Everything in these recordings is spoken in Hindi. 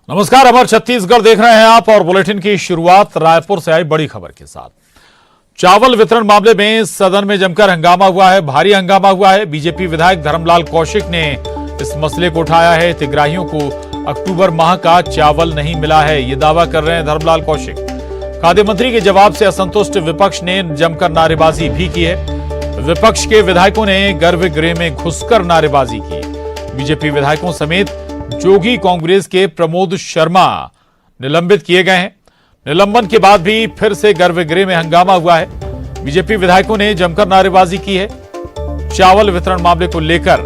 नमस्कार, अमर छत्तीसगढ़ देख रहे हैं आप और बुलेटिन की शुरुआत रायपुर से आई बड़ी खबर के साथ। चावल वितरण मामले में सदन में जमकर हंगामा हुआ है, भारी हंगामा हुआ है। बीजेपी विधायक धर्मलाल कौशिक ने इस मसले को उठाया है। हितग्राहियों को अक्टूबर माह का चावल नहीं मिला है, ये दावा कर रहे हैं धर्मलाल कौशिक। खाद्य मंत्री के जवाब से असंतुष्ट विपक्ष ने जमकर नारेबाजी भी की है। विपक्ष के विधायकों ने गर्भगृह में घुसकर नारेबाजी की। बीजेपी विधायकों समेत जोगी कांग्रेस के प्रमोद शर्मा निलंबित किए गए हैं। निलंबन के बाद भी फिर से गर्भगृह में हंगामा हुआ है। बीजेपी विधायकों ने जमकर नारेबाजी की है। चावल वितरण मामले को लेकर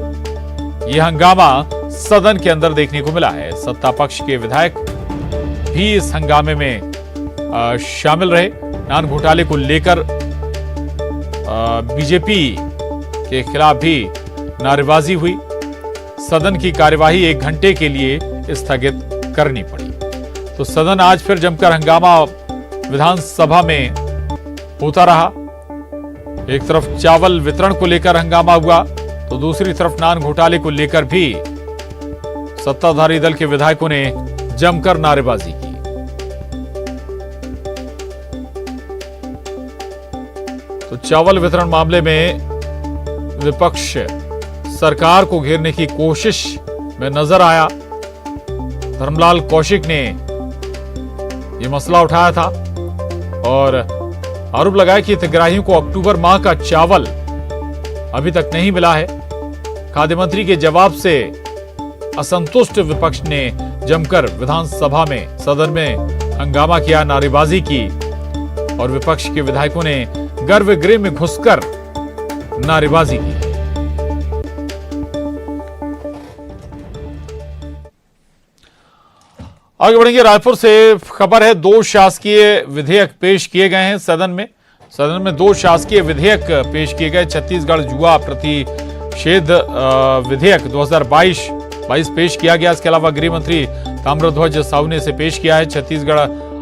यह हंगामा सदन के अंदर देखने को मिला है। सत्ता पक्ष के विधायक भी इस हंगामे में शामिल रहे। नान घोटाले को लेकर बीजेपी के खिलाफ भी नारेबाजी हुई। सदन की कार्यवाही 1 घंटे के लिए स्थगित करनी पड़ी। तो सदन आज फिर जमकर हंगामा विधानसभा में होता रहा। एक तरफ चावल वितरण को लेकर हंगामा हुआ तो दूसरी तरफ नान घोटाले को लेकर भी सत्ताधारी दल के विधायकों ने जमकर नारेबाजी की। तो चावल वितरण मामले में विपक्ष सरकार को घेरने की कोशिश में नजर आया। धर्मलाल कौशिक ने यह मसला उठाया था और आरोप लगाया कि हितग्राहियों को अक्टूबर माह का चावल अभी तक नहीं मिला है। खाद्य मंत्री के जवाब से असंतुष्ट विपक्ष ने जमकर विधानसभा में सदन में हंगामा किया, नारेबाजी की और विपक्ष के विधायकों ने गर्भगृह में घुसकर नारेबाजी की। आगे बढ़ेंगे। रायपुर से खबर है, 2 शासकीय विधेयक पेश किए गए हैं सदन में 2 शासकीय विधेयक पेश किए गए। छत्तीसगढ़ जुआ प्रतिषेध विधेयक 2022 पेश किया गया। इसके अलावा गृह मंत्री ताम्रध्वज साहू ने इसे पेश किया है। छत्तीसगढ़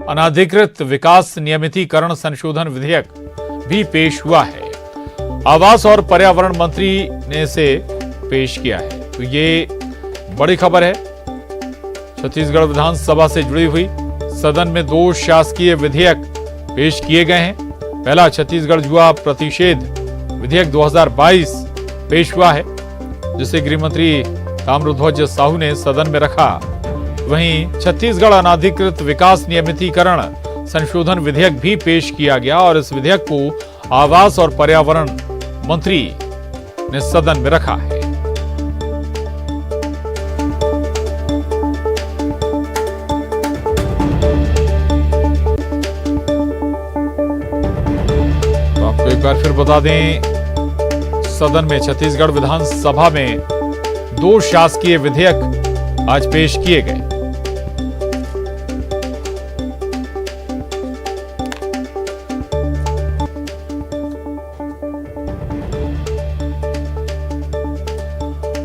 अनाधिकृत विकास नियमितीकरण संशोधन विधेयक भी पेश हुआ है। आवास और पर्यावरण मंत्री ने इसे पेश किया है। तो ये बड़ी खबर है छत्तीसगढ़ विधानसभा से जुड़ी हुई। सदन में 2 शासकीय विधेयक पेश किए गए हैं। पहला छत्तीसगढ़ जुआ प्रतिषेध विधेयक 2022 पेश हुआ है, जिसे गृह मंत्री ताम्रध्वज साहू ने सदन में रखा। वहीं छत्तीसगढ़ अनाधिकृत विकास नियमितीकरण संशोधन विधेयक भी पेश किया गया और इस विधेयक को आवास और पर्यावरण मंत्री ने सदन में रखा है। एक बार फिर बता दें, सदन में छत्तीसगढ़ विधानसभा में 2 शासकीय विधेयक आज पेश किए गए।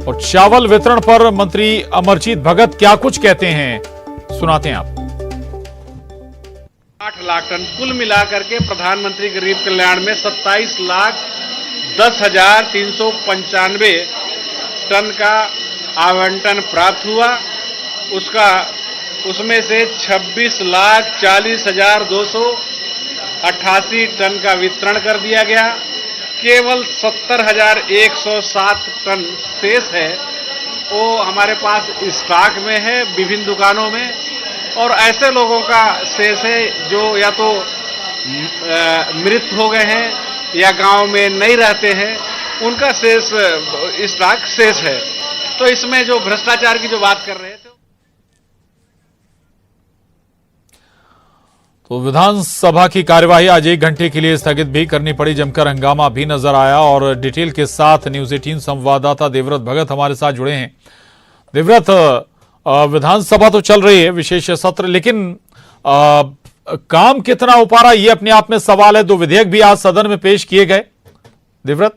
और चावल वितरण पर मंत्री अमरजीत भगत क्या कुछ कहते हैं, सुनाते हैं आप। 8 लाख टन कुल मिलाकर के प्रधानमंत्री गरीब कल्याण में 27,10,395 टन का आवंटन प्राप्त हुआ। उसमें से 26,40,288 टन का वितरण कर दिया गया। केवल 70,107 टन शेष है, वो हमारे पास स्टॉक में है विभिन्न दुकानों में। और ऐसे लोगों का शेष है जो या तो मृत हो गए हैं या गांव में नहीं रहते हैं, उनका शेष स्टॉक शेष है। तो इसमें जो भ्रष्टाचार की जो बात कर रहे थे, तो विधानसभा की कार्यवाही आज 1 घंटे के लिए स्थगित भी करनी पड़ी। जमकर हंगामा भी नजर आया और डिटेल के साथ न्यूज 18 संवाददाता देवव्रत भगत हमारे साथ जुड़े हैं। देवव्रत, विधानसभा तो चल रही है, विशेष सत्र, लेकिन काम कितना हो पा रहा है ये अपने आप में सवाल है। 2 विधेयक भी आज सदन में पेश किए गए। देवव्रत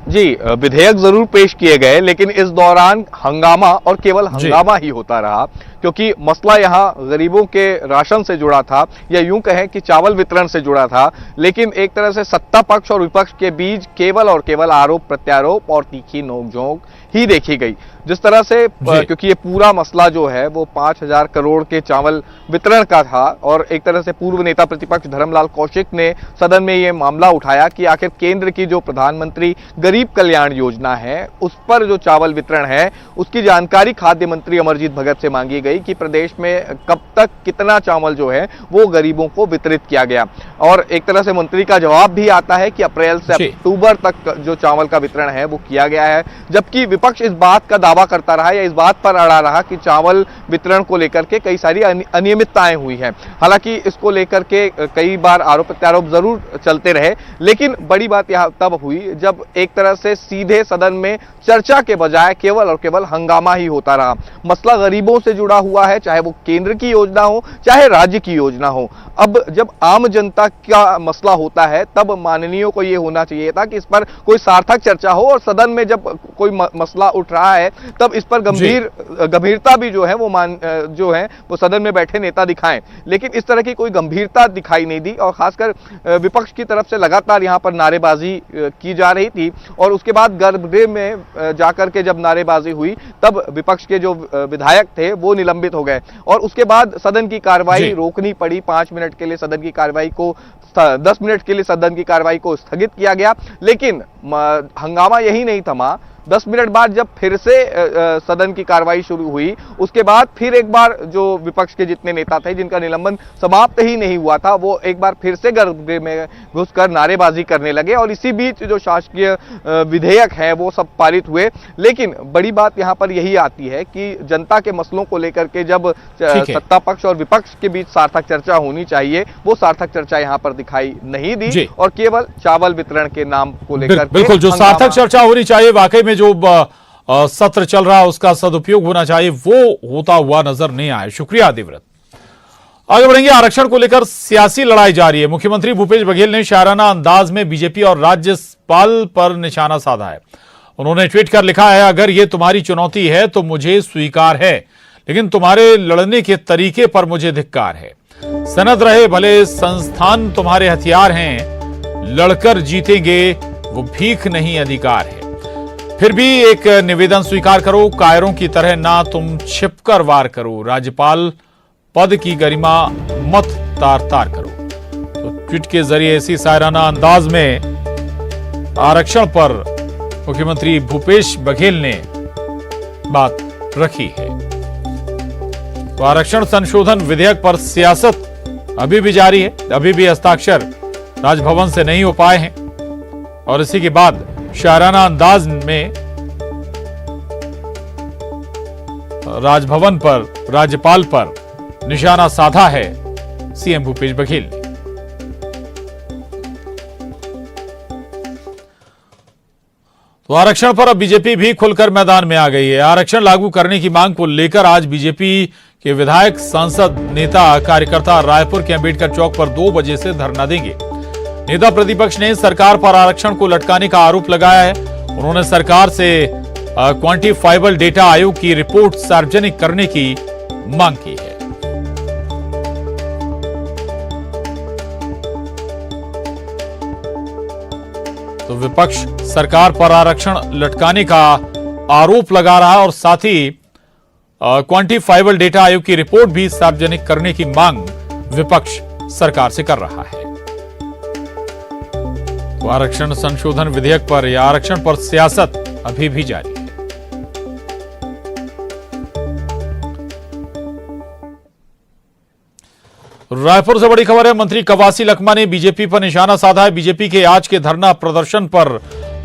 जी, विधेयक जरूर पेश किए गए, लेकिन इस दौरान हंगामा और केवल हंगामा ही होता रहा। क्योंकि मसला यहाँ गरीबों के राशन से जुड़ा था, या यूं कहें कि चावल वितरण से जुड़ा था। लेकिन एक तरह से सत्ता पक्ष और विपक्ष के बीच केवल और केवल आरोप प्रत्यारोप और तीखी नोकझोंक ही देखी गई। जिस तरह से क्योंकि ये पूरा मसला जो है वो 5,000 करोड़ के चावल वितरण का था, और एक तरह से पूर्व नेता प्रतिपक्ष धर्मलाल कौशिक ने सदन में ये मामला उठाया कि आखिर केंद्र की जो प्रधानमंत्री गरीब कल्याण योजना है उस पर जो चावल वितरण है उसकी जानकारी खाद्य मंत्री अमरजीत भगत से मांगी गई कि प्रदेश में कब तक कितना चावल जो है वो गरीबों को वितरित किया गया। और एक तरह से मंत्री का जवाब भी आता है कि अप्रैल से अक्टूबर तक जो चावल का वितरण है वो किया गया है, जबकि विपक्ष इस बात का दावा करता रहा या इस बात पर अड़ा रहा कि चावल वितरण को लेकर के कई सारी अनियमितताएं हुई हैं। हालांकि इसको लेकर के कई बार आरोप प्रत्यारोप जरूर चलते रहे, लेकिन बड़ी बात यह तब हुई जब एक तरह से सीधे सदन में चर्चा के बजाय केवल और केवल हंगामा ही होता रहा। मसला गरीबों से जुड़ा हुआ है, चाहे वो केंद्र की योजना हो चाहे राज्य की योजना हो। अब जब आम जनता का मसला होता है तब माननीयों को यह होना चाहिए था कि इस पर कोई सार्थक चर्चा हो, और सदन में जब कोई मसला उठ रहा है तब इस पर गंभीरता भी जो है वो सदन में बैठे नेता दिखाएं। लेकिन इस तरह की कोई गंभीरता दिखाई नहीं दी, और खासकर विपक्ष की तरफ से लगातार यहां पर नारेबाजी की जा रही थी। और उसके बाद गर्भगृह में जाकर के जब नारेबाजी हुई तब विपक्ष के जो विधायक थे वो निलंबित हो गए, और उसके बाद सदन की कार्रवाई रोकनी पड़ी। 5 मिनट के लिए सदन की कार्रवाई को 10 मिनट के लिए सदन की कार्रवाई को स्थगित किया गया। लेकिन हंगामा यही नहीं थमा। 10 मिनट बाद जब फिर से सदन की कार्रवाई शुरू हुई, उसके बाद फिर एक बार जो विपक्ष के जितने नेता थे जिनका निलंबन समाप्त ही नहीं हुआ था वो एक बार फिर से गर्भगृह में घुसकर नारेबाजी करने लगे, और इसी बीच जो शासकीय विधेयक हैं वो सब पारित हुए। लेकिन बड़ी बात यहां पर यही आती है कि जनता के मसलों को लेकर के जब सत्ता पक्ष और विपक्ष के बीच सार्थक चर्चा होनी चाहिए वो सार्थक चर्चा यहां पर दिखाई नहीं दी, और केवल चावल वितरण के नाम को लेकर बिल्कुल जो सार्थक चर्चा होनी चाहिए, वाकई में जो सत्र चल रहा है उसका सदुपयोग होना चाहिए, वो होता हुआ नजर नहीं आया। शुक्रिया देवव्रत। आगे बढ़ेंगे। आरक्षण को लेकर सियासी लड़ाई जारी है। मुख्यमंत्री भूपेश बघेल ने शायराना अंदाज में बीजेपी और राज्यपाल पर निशाना साधा है। उन्होंने ट्वीट कर लिखा है, अगर ये तुम्हारी चुनौती है तो मुझे स्वीकार है, लेकिन तुम्हारे लड़ने के तरीके पर मुझे धिक्कार है। सनद रहे भले संस्थान तुम्हारे हथियार हैं, लड़कर जीतेंगे वो भीख नहीं अधिकार है। फिर भी एक निवेदन स्वीकार करो, कायरों की तरह ना तुम छिपकर वार करो, राज्यपाल पद की गरिमा मत तार तार करो। तो ट्वीट के जरिए इसी शायराना अंदाज में आरक्षण पर मुख्यमंत्री भूपेश बघेल ने बात रखी है। तो आरक्षण संशोधन विधेयक पर सियासत अभी भी जारी है। अभी भी हस्ताक्षर राजभवन से नहीं हो पाए हैं, और इसी के बाद शायराना अंदाज में राजभवन पर राज्यपाल पर निशाना साधा है सीएम भूपेश बघेल ने। तो आरक्षण पर अब बीजेपी भी खुलकर मैदान में आ गई है। आरक्षण लागू करने की मांग को लेकर आज बीजेपी के विधायक, सांसद, नेता, कार्यकर्ता रायपुर के अंबेडकर चौक पर 2 बजे से धरना देंगे। नेता प्रतिपक्ष ने सरकार पर आरक्षण को लटकाने का आरोप लगाया है। उन्होंने सरकार से क्वांटिफाइबल डेटा आयोग की रिपोर्ट सार्वजनिक करने की मांग की है। तो विपक्ष सरकार पर आरक्षण लटकाने का आरोप लगा रहा है, और साथ ही क्वांटिफाइबल डेटा आयोग की रिपोर्ट भी सार्वजनिक करने की मांग विपक्ष सरकार से कर रहा है। तो आरक्षण संशोधन विधेयक पर या आरक्षण पर सियासत अभी भी जारी है। रायपुर से बड़ी खबर है। मंत्री कवासी लखमा ने बीजेपी पर निशाना साधा है। बीजेपी के आज के धरना प्रदर्शन पर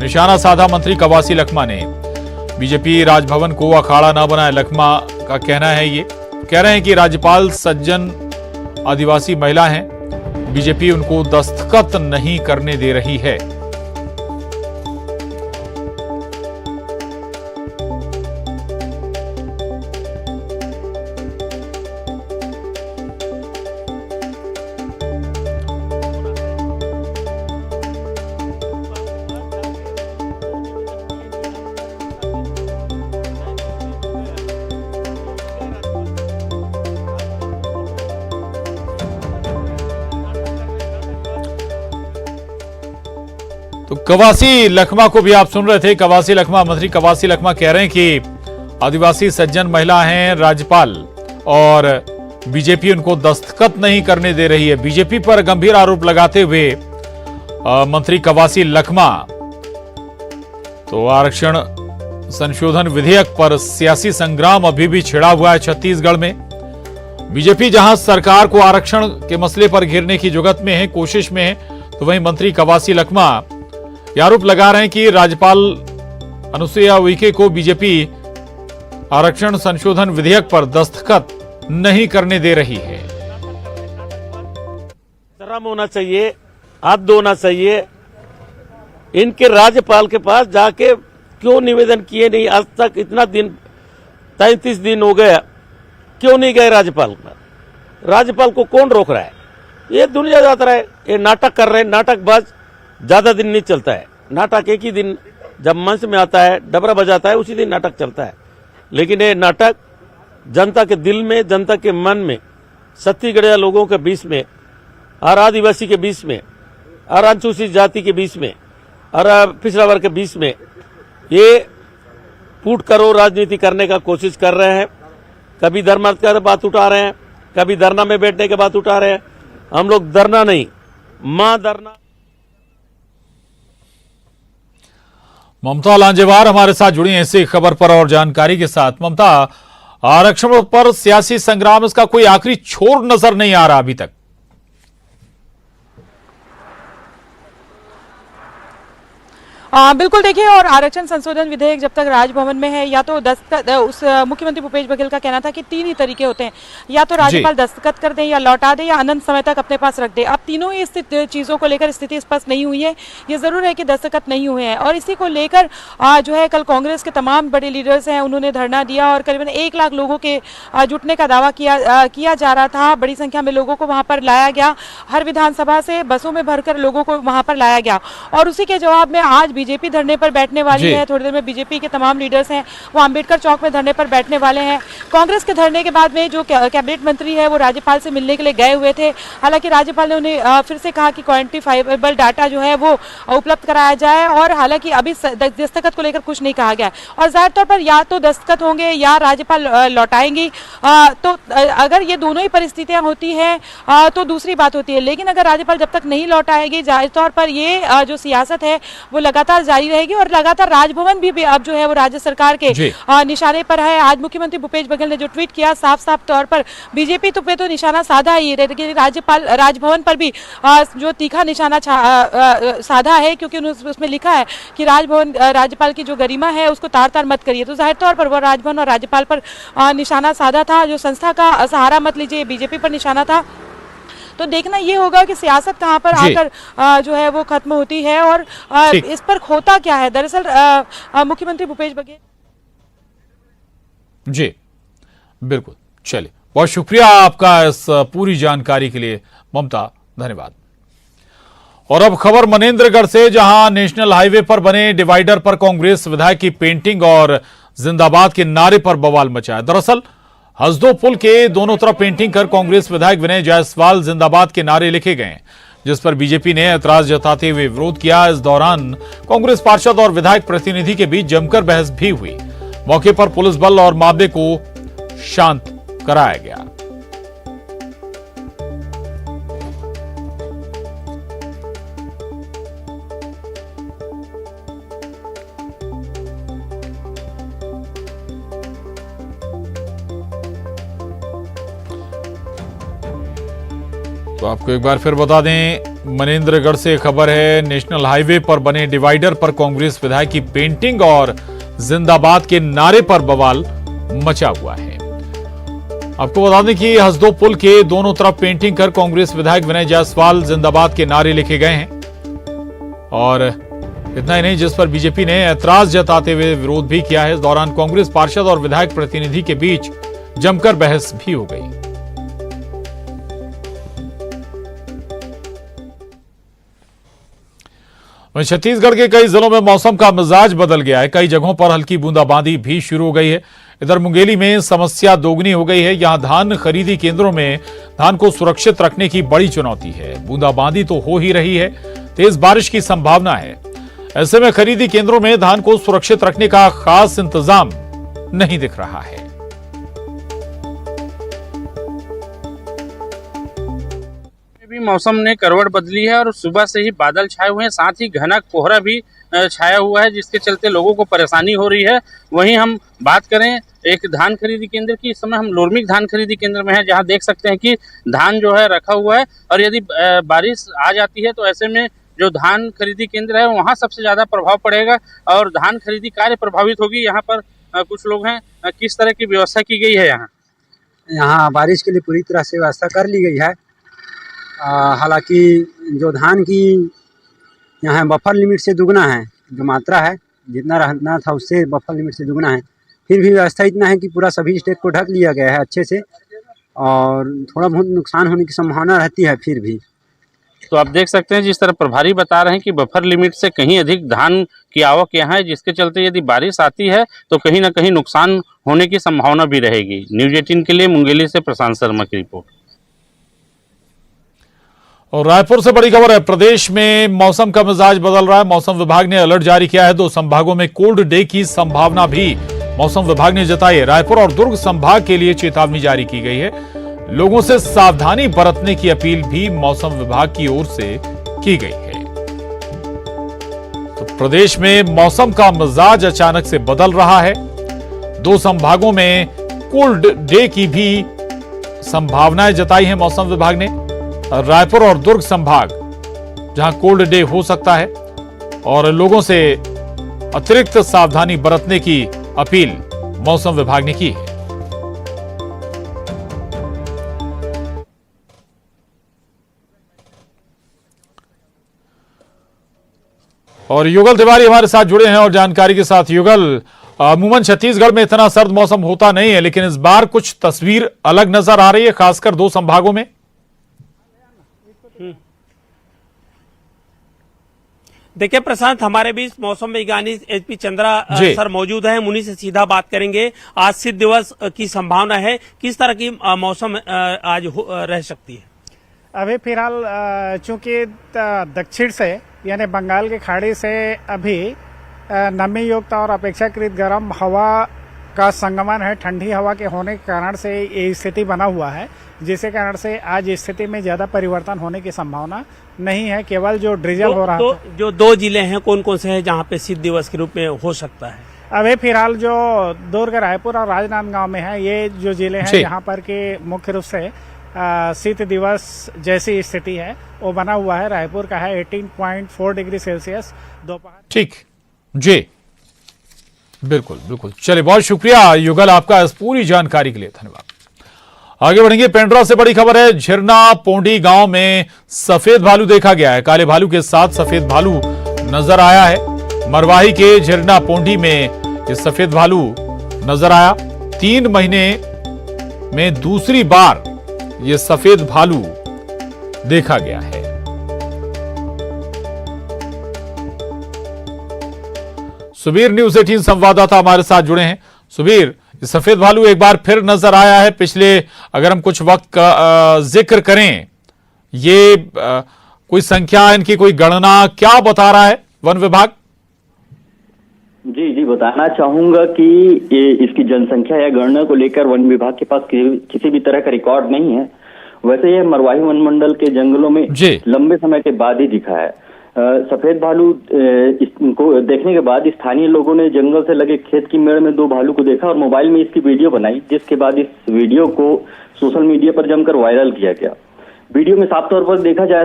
निशाना साधा मंत्री कवासी लखमा ने। बीजेपी राजभवन को अखाड़ा न बनाए, लखमा का कहना है। ये कह रहे हैं कि राज्यपाल सज्जन आदिवासी महिला हैं, बीजेपी उनको दस्तखत नहीं करने दे रही है। तो कवासी लखमा को भी आप सुन रहे थे। कवासी लखमा, मंत्री कवासी लखमा कह रहे हैं कि आदिवासी सज्जन महिला हैं राज्यपाल और बीजेपी उनको दस्तखत नहीं करने दे रही है। बीजेपी पर गंभीर आरोप लगाते हुए मंत्री कवासी लखमा तो आरक्षण संशोधन विधेयक पर सियासी संग्राम अभी भी छिड़ा हुआ है छत्तीसगढ़ में। बीजेपी जहां सरकार को आरक्षण के मसले पर घेरने की जुगत में है, कोशिश में है, तो वहीं मंत्री कवासी लखमा यह आरोप लगा रहे हैं कि राज्यपाल अनुसुईया उइके को बीजेपी आरक्षण संशोधन विधेयक पर दस्तखत नहीं करने दे रही है। शर्म होना चाहिए, हद होना चाहिए। इनके राज्यपाल के पास जाके क्यों निवेदन किए नहीं? आज तक इतना दिन 33 दिन हो गया, क्यों नहीं गए राज्यपाल पर? राज्यपाल को कौन रोक रहा है? ये दुनिया जाता रहा है, ये नाटक कर रहे हैं। नाटकबाज ज्यादा दिन नहीं चलता है। नाटक एक ही दिन जब मंच में आता है, डबरा बजाता है, उसी दिन नाटक चलता है। लेकिन ये नाटक जनता के दिल में, जनता के मन में, छत्तीसगढ़िया लोगों के बीच में और आदिवासी के बीच में और अनुसूचित जाति के बीच में और पिछड़ा वर्ग के बीच में ये फूट करो राजनीति करने का कोशिश कर रहे हैं। कभी धर्म का बात उठा रहे हैं, कभी धरना में बैठने की बात उठा रहे हैं। हम लोग धरना नहीं, मां धरना। ममता लांजेवार हमारे साथ जुड़ी हैं इसी खबर पर और जानकारी के साथ। ममता, आरक्षण पर सियासी संग्राम, इसका कोई आखिरी छोर नजर नहीं आ रहा अभी तक। बिल्कुल देखिए, और आरक्षण संशोधन विधेयक जब तक राजभवन में है, या तो दस्तखत, उस मुख्यमंत्री भूपेश बघेल का कहना था कि 3 ही तरीके होते हैं, या तो राज्यपाल दस्तखत कर दे, या लौटा दे, या अनंत समय तक अपने पास रख दे। अब तीनों ही चीजों को लेकर स्थिति स्पष्ट नहीं हुई है। ये जरूर है कि दस्तखत नहीं हुए हैं, और इसी को लेकर जो है कल कांग्रेस के तमाम बड़े लीडर्स हैं, उन्होंने धरना दिया और करीबन 1 लाख लोगों के जुटने का दावा किया जा रहा था। बड़ी संख्या में लोगों को वहां पर लाया गया, हर विधानसभा से बसों में भरकर लोगों को वहां पर लाया गया, और उसी के जवाब में आज बीजेपी धरने पर बैठने वाली है। थोड़ी देर में बीजेपी के तमाम लीडर्स हैं वो अंबेडकर चौक में धरने पर बैठने वाले हैं। कांग्रेस के धरने के बाद में जो कैबिनेट मंत्री है वो राज्यपाल से मिलने के लिए गए हुए थे। हालांकि राज्यपाल ने उन्हें फिर से कहा कि क्वांटिफाइबल डाटा जो है वो उपलब्ध कराया जाए, और हालांकि अभी दस्तखत को लेकर कुछ नहीं कहा गया। और जाहिर तौर पर या तो दस्तखत होंगे या राज्यपाल लौटाएंगी। तो अगर ये दोनों ही परिस्थितियां होती है तो दूसरी बात होती है, लेकिन अगर राज्यपाल जब तक नहीं लौटाएगी, जाहिर तौर पर ये जो सियासत है वो लगातार जारी रहेगी, और लगातार राजभवन भी अब जो है वो राज्य सरकार के निशाने पर है। आज मुख्यमंत्री भूपेश बघेल ने जो ट्वीट किया, साफ साफ तौर पर बीजेपी पे तो निशाना साधा ही है, लेकिन राजभवन पर भी जो तीखा निशाना साधा है, क्योंकि उसमें लिखा है कि राजभवन, राज्यपाल की जो गरिमा है उसको तार तार मत करिए। तो जाहिर तौर पर वो राजभवन और राज्यपाल पर निशाना साधा था। जो संस्था का सहारा मत लीजिए, बीजेपी पर निशाना था। तो देखना ये होगा कि सियासत कहां पर आकर जो है वो खत्म होती है, और इस पर होता क्या है। दरअसल मुख्यमंत्री भूपेश बघेल जी बिल्कुल, चलिए, बहुत शुक्रिया आपका इस पूरी जानकारी के लिए ममता, धन्यवाद। और अब खबर मनेंद्रगढ़ से, जहां नेशनल हाईवे पर बने डिवाइडर पर कांग्रेस विधायक की पेंटिंग और जिंदाबाद के नारे पर बवाल मचा है। दरअसल हसदो पुल के दोनों तरफ पेंटिंग कर कांग्रेस विधायक विनय जायसवाल जिंदाबाद के नारे लिखे गए, जिस पर बीजेपी ने ऐतराज जताते हुए विरोध किया। इस दौरान कांग्रेस पार्षद और विधायक प्रतिनिधि के बीच जमकर बहस भी हुई। मौके पर पुलिस बल और मामले को शांत कराया गया। तो आपको एक बार फिर बता दें, मनेंद्रगढ़ से खबर है, नेशनल हाईवे पर बने डिवाइडर पर कांग्रेस विधायक की पेंटिंग और जिंदाबाद के नारे पर बवाल मचा हुआ है। आपको बता दें कि हसदो पुल के दोनों तरफ पेंटिंग कर कांग्रेस विधायक विनय जायसवाल जिंदाबाद के नारे लिखे गए हैं, और इतना ही नहीं, जिस पर बीजेपी ने ऐतराज जताते हुए विरोध भी किया है। इस दौरान कांग्रेस पार्षद और विधायक प्रतिनिधि के बीच जमकर बहस भी हो गई। छत्तीसगढ़ के कई जिलों में मौसम का मिजाज बदल गया है। कई जगहों पर हल्की बूंदाबांदी भी शुरू हो गई है। इधर मुंगेली में समस्या दोगुनी हो गई है। यहां धान खरीदी केंद्रों में धान को सुरक्षित रखने की बड़ी चुनौती है। बूंदाबांदी तो हो ही रही है, तेज बारिश की संभावना है। ऐसे में खरीदी केंद्रों में धान को सुरक्षित रखने का खास इंतजाम नहीं दिख रहा है। भी मौसम ने करवट बदली है और सुबह से ही बादल छाए हुए हैं, साथ ही घना कोहरा भी छाया हुआ है, जिसके चलते लोगों को परेशानी हो रही है। वहीं हम बात करें एक धान खरीदी केंद्र की, इस समय हम लोरमिक धान खरीदी केंद्र में हैं, जहां देख सकते हैं कि धान जो है रखा हुआ है और यदि बारिश आ जाती है तो ऐसे में जो धान खरीदी केंद्र है वहां सबसे ज्यादा प्रभाव पड़ेगा और धान खरीदी कार्य प्रभावित होगी। यहाँ पर कुछ लोग हैं, किस तरह की व्यवस्था की गई है? यहाँ बारिश के लिए पूरी तरह से व्यवस्था कर ली गई है। हालांकि जो धान की यहाँ बफर लिमिट से दुगना है, जो मात्रा है जितना रहना था उससे बफर लिमिट से दुगना है, फिर भी व्यवस्था इतना है कि पूरा सभी स्टेट को ढक लिया गया है अच्छे से और थोड़ा बहुत नुकसान होने की संभावना रहती है फिर भी। तो आप देख सकते हैं जिस तरह प्रभारी बता रहे हैं कि बफर लिमिट से कहीं अधिक धान की आवक यहाँ है, जिसके चलते यदि बारिश आती है तो कहीं ना कहीं नुकसान होने की संभावना भी रहेगी। न्यूज़ 18 के लिए मुंगेली से प्रशांत शर्मा की रिपोर्ट। और रायपुर से बड़ी खबर है, प्रदेश में मौसम का मिजाज बदल रहा है। मौसम विभाग ने अलर्ट जारी किया है। 2 संभागों में कोल्ड डे की संभावना भी मौसम विभाग ने जताई है। रायपुर और दुर्ग संभाग के लिए चेतावनी जारी की गई है। लोगों से सावधानी बरतने की अपील भी मौसम विभाग की ओर से की गई है। तो प्रदेश में मौसम का मिजाज अचानक से बदल रहा है। 2 संभागों में कोल्ड डे की भी संभावनाएं जताई है मौसम विभाग ने। रायपुर और दुर्ग संभाग जहां कोल्ड डे हो सकता है और लोगों से अतिरिक्त सावधानी बरतने की अपील मौसम विभाग ने की है। और युगल तिवारी हमारे साथ जुड़े हैं और जानकारी के साथ। युगल, अमूमन छत्तीसगढ़ में इतना सर्द मौसम होता नहीं है, लेकिन इस बार कुछ तस्वीर अलग नजर आ रही है, खासकर 2 संभागों में। देखिए प्रशांत, हमारे बीच मौसम वैज्ञानिक एचपी चंद्रा सर मौजूद हैं। उन्हीं से सीधा बात करेंगे। आज शीत दिवस की संभावना है, किस तरह की मौसम आज रह सकती है? अभी फिलहाल चूंकि दक्षिण से यानी बंगाल की खाड़ी से अभी नमी युक्त और अपेक्षाकृत गर्म हवा का संगमन है, ठंडी हवा के होने के कारण से ये स्थिति बना हुआ है, जिसके कारण से आज स्थिति में ज्यादा परिवर्तन होने की संभावना नहीं है। केवल जो ड्रिजल हो रहा है, जो 2 जिले हैं कौन कौन से हैं जहां पे शीत दिवस के रूप में हो सकता है? अभी फिलहाल जो दुर्ग, रायपुर और राजनांदगांव में है, ये जो जिले हैं यहाँ पर के मुख्य रूप से शीत दिवस जैसी स्थिति है वो बना हुआ है। रायपुर का है 18.4 डिग्री सेल्सियस दोपहर। ठीक जी, बिल्कुल बिल्कुल। चलिए, बहुत शुक्रिया युगल आपका इस पूरी जानकारी के लिए, धन्यवाद। आगे बढ़ेंगे। पेंड्रा से बड़ी खबर है, झिरना पोंडी गांव में सफेद भालू देखा गया है। काले भालू के साथ सफेद भालू नजर आया है। मरवाही के झिरना पोंडी में ये सफेद भालू नजर आया। 3 महीने में दूसरी बार ये सफेद भालू देखा गया है। सुबीर, न्यूज़ 18 संवाददाता हमारे साथ जुड़े हैं। सुबीर, सफेद भालू एक बार फिर नजर आया है। पिछले अगर हम कुछ वक्त का जिक्र करें, ये कोई संख्या, इनकी कोई गणना क्या बता रहा है वन विभाग? जी बताना चाहूंगा कि ये इसकी जनसंख्या या गणना को लेकर वन विभाग के पास किसी भी तरह का रिकॉर्ड नहीं है। वैसे यह मरवाही वन मंडल के जंगलों में लंबे समय के बाद ही दिखा है। सफेद भालू को देखने के बाद स्थानीय लोगों ने जंगल से लगे खेत की मेड़ में 2 भालू को देखा और मोबाइल में इसकी वीडियो बनाई, जिसके बाद इस वीडियो को सोशल मीडिया पर जमकर वायरल किया गया। वीडियो में साफ तौर पर देखा जा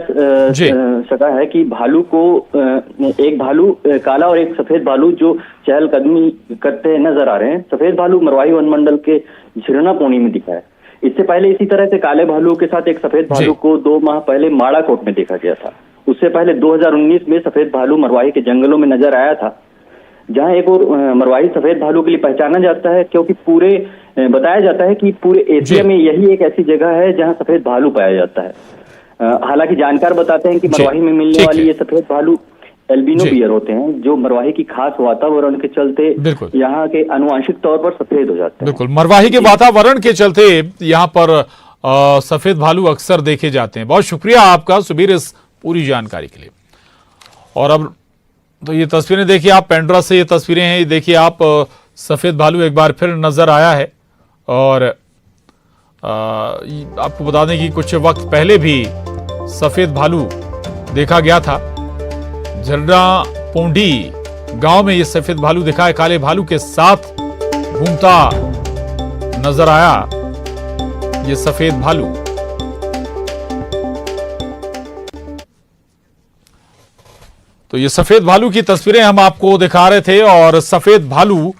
सका है कि भालू को एक भालू काला और एक सफेद भालू जो चहलकदमी करते नजर आ रहे हैं। सफेद भालू मरवाही वन मंडल के झिरना पोनी में दिखा है। इससे पहले इसी तरह से काले भालू के साथ एक सफेद भालू को 2 माह पहले माड़ाकोट में देखा गया था। उससे पहले 2019 में सफेद भालू मरवाही के जंगलों में नजर आया था, जहां एक और मरवाही सफेद भालू के लिए पहचाना जाता है, क्योंकि बताया जाता है कि पूरे एशिया में यही एक ऐसी जगह है जहां सफेद भालू पाया जाता है। हालांकि जानकार बताते हैं कि मरवाही में मिलने वाली ये सफेद भालू एल्बिनो बियर होते हैं, जो मरवाही की खास वातावरण के चलते यहाँ के आनुवांशिक तौर पर सफेद हो जाते हैं। बिल्कुल, मरवाही के वातावरण के चलते यहाँ पर सफेद भालू अक्सर देखे जाते हैं। बहुत शुक्रिया आपका सुबीर इस पूरी जानकारी के लिए। और अब तो ये तस्वीरें देखिए आप, पेंड्रा से ये तस्वीरें हैं, ये देखिए आप, सफेद भालू एक बार फिर नजर आया है। और आपको बता दें कि कुछ वक्त पहले भी सफेद भालू देखा गया था। झरना पोंडी गांव में ये सफेद भालू दिखा है, काले भालू के साथ घूमता नजर आया ये सफेद भालू। तो ये सफेद भालू की तस्वीरें हम आपको दिखा रहे थे। और सफेद भालू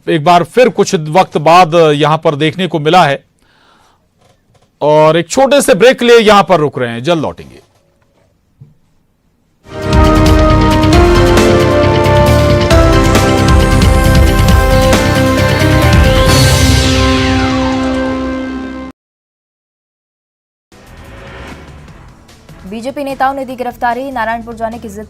एक बार फिर कुछ वक्त बाद यहां पर देखने को मिला है। और एक छोटे से ब्रेक लिए यहां पर रुक रहे हैं, जल्द लौटेंगे। बीजेपी नेताओं ने दी गिरफ्तारी, नारायणपुर जाने की जिद पर